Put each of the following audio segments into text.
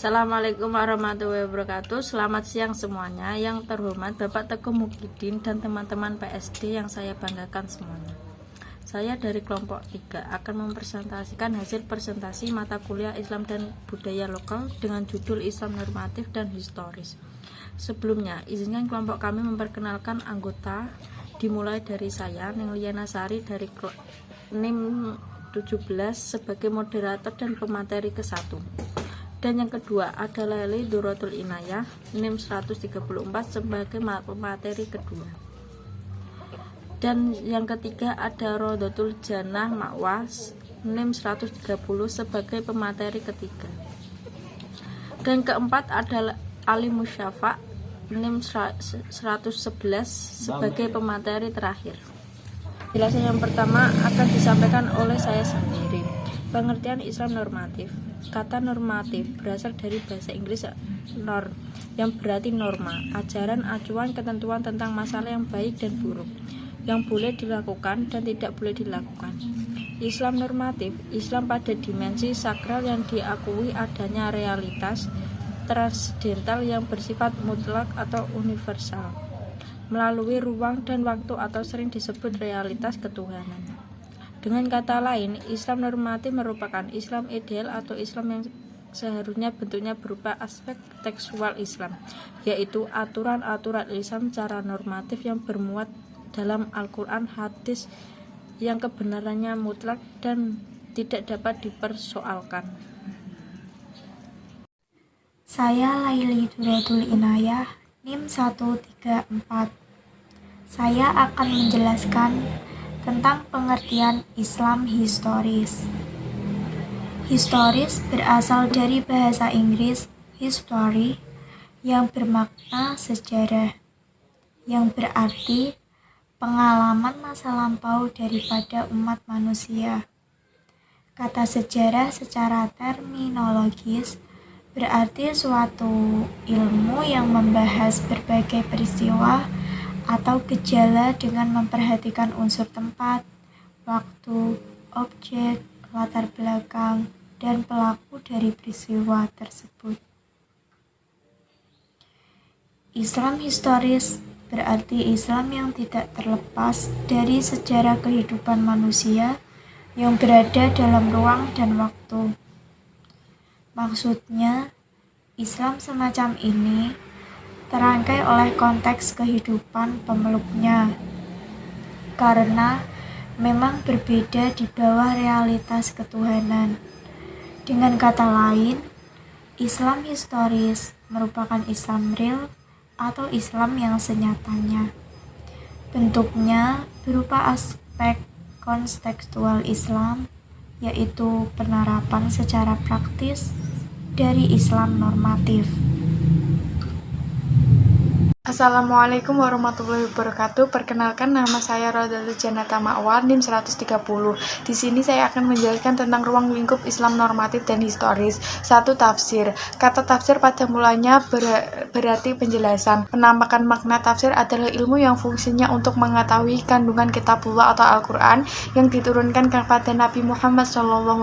Assalamualaikum warahmatullahi wabarakatuh. Selamat siang semuanya. Yang terhormat Bapak Teguh Mukhyiddin dan teman-teman PSD yang saya banggakan semuanya. Saya dari kelompok 3 akan mempresentasikan hasil presentasi mata kuliah Islam dan Budaya Lokal dengan judul Islam Normatif dan Historis. Sebelumnya, izinkan kelompok kami memperkenalkan anggota, dimulai dari saya, Ning Liana Sari dari NIM 17 sebagai moderator dan pemateri ke-1. Dan yang kedua ada Leli Duratul Inayah NIM 134 sebagai pemateri kedua. Dan yang ketiga ada Rodotul Jannah Makwas NIM 130 sebagai pemateri ketiga. Dan keempat ada Ali Musyafa NIM 111 sebagai pemateri terakhir. Penjelasan yang pertama akan disampaikan oleh saya sendiri. Pengertian Islam normatif. Kata normatif berasal dari bahasa Inggris norm, yang berarti norma, ajaran, acuan, ketentuan tentang masalah yang baik dan buruk, yang boleh dilakukan dan tidak boleh dilakukan. Islam normatif, Islam pada dimensi sakral yang diakui adanya realitas transendental yang bersifat mutlak atau universal, melalui ruang dan waktu atau sering disebut realitas ketuhanan. Dengan kata lain, Islam normatif merupakan Islam ideal atau Islam yang seharusnya bentuknya berupa aspek tekstual Islam, yaitu aturan-aturan Islam secara normatif yang bermuat dalam Al-Quran, hadis yang kebenarannya mutlak dan tidak dapat dipersoalkan. Saya Laili Duratul Inayah, NIM 134. Saya akan menjelaskan tentang pengertian Islam historis. Historis berasal dari bahasa Inggris history yang bermakna sejarah, yang berarti pengalaman masa lampau daripada umat manusia. Kata sejarah secara terminologis berarti suatu ilmu yang membahas berbagai peristiwa atau gejala dengan memperhatikan unsur tempat, waktu, objek, latar belakang, dan pelaku dari peristiwa tersebut. Islam historis berarti Islam yang tidak terlepas dari sejarah kehidupan manusia yang berada dalam ruang dan waktu. Maksudnya, Islam semacam ini terangkai oleh konteks kehidupan pemeluknya, karena memang berbeda di bawah realitas ketuhanan. Dengan kata lain, Islam historis merupakan Islam real atau Islam yang senyatanya. Bentuknya berupa aspek kontekstual Islam, yaitu penerapan secara praktis dari Islam normatif. Assalamualaikum warahmatullahi wabarakatuh. Perkenalkan, nama saya Rodotul Jannah Makwas NIM 130. Di sini saya akan menjelaskan tentang ruang lingkup Islam normatif dan historis. 1. Tafsir. Kata tafsir pada mulanya berarti penjelasan. Penampakan makna tafsir adalah ilmu yang fungsinya untuk mengetahui kandungan kitabullah atau Al-Quran yang diturunkan kepada Nabi Muhammad SAW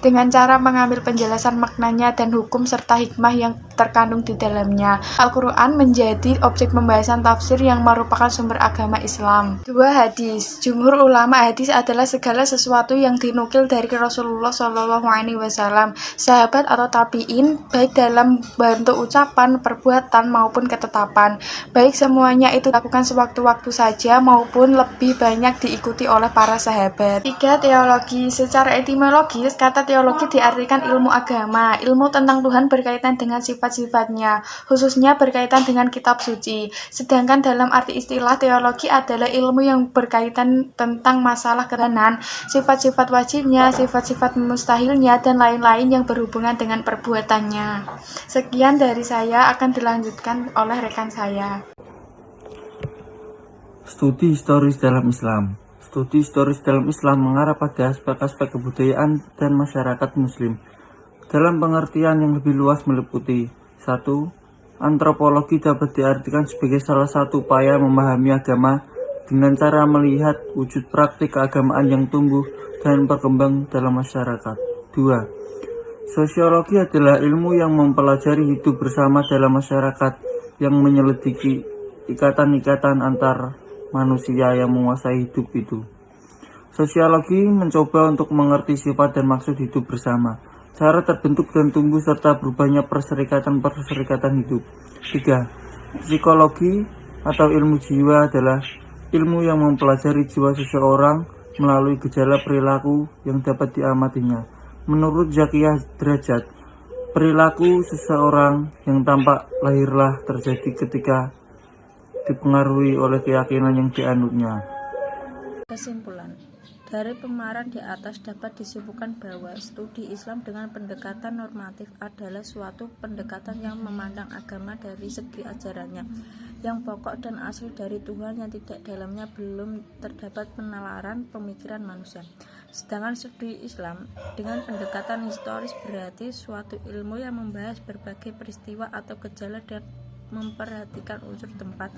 dengan cara mengambil penjelasan maknanya dan hukum serta hikmah yang terkandung di dalamnya. Al-Quran menjadi objek pembahasan tafsir yang merupakan sumber agama Islam. 2. Hadis. Jumhur ulama hadis adalah segala sesuatu yang dinukil dari Rasulullah SAW, sahabat atau tabi'in, baik dalam bentuk ucapan, perbuatan maupun ketetapan. Baik semuanya itu dilakukan sewaktu-waktu saja maupun lebih banyak diikuti oleh para sahabat. 3. Teologi. Secara etimologis, kata teologi diartikan ilmu agama, ilmu tentang Tuhan berkaitan dengan sifat-sifatnya, khususnya berkaitan dengan kitab suci. Sedangkan dalam arti istilah, teologi adalah ilmu yang berkaitan tentang masalah ketuhanan, sifat-sifat wajibnya, sifat-sifat mustahilnya, dan lain-lain yang berhubungan dengan perbuatannya. Sekian dari saya, akan dilanjutkan oleh rekan saya. Studi historis dalam Islam. Studi historis dalam Islam mengarah pada aspek-aspek kebudayaan dan masyarakat muslim. Dalam pengertian yang lebih luas meliputi 1. Antropologi dapat diartikan sebagai salah satu upaya memahami agama dengan cara melihat wujud praktik keagamaan yang tumbuh dan berkembang dalam masyarakat. 2. Sosiologi adalah ilmu yang mempelajari hidup bersama dalam masyarakat yang menyelidiki ikatan-ikatan antar manusia yang menguasai hidup itu. Sosiologi mencoba untuk mengerti sifat dan maksud hidup bersama, cara terbentuk dan tumbuh serta berubahnya perserikatan hidup. 3. Psikologi atau ilmu jiwa adalah ilmu yang mempelajari jiwa seseorang melalui gejala perilaku yang dapat diamatinya. Menurut Zakiyah Derajat, perilaku seseorang yang tampak lahirlah terjadi ketika dipengaruhi oleh keyakinan yang dianutnya. Kesimpulan dari pemaparan di atas dapat disimpulkan bahwa studi Islam dengan pendekatan normatif adalah suatu pendekatan yang memandang agama dari segi ajarannya yang pokok dan asli dari Tuhan yang tidak dalamnya belum terdapat penalaran pemikiran manusia. Sedangkan studi Islam dengan pendekatan historis berarti suatu ilmu yang membahas berbagai peristiwa atau gejala dan memperhatikan unsur tempat,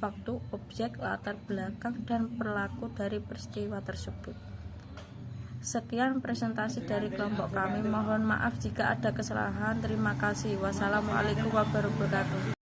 waktu, objek, latar belakang, dan perilaku dari peristiwa tersebut. Sekian presentasi dari kelompok kami. Mohon maaf jika ada kesalahan. Terima kasih. Wassalamualaikum warahmatullahi wabarakatuh.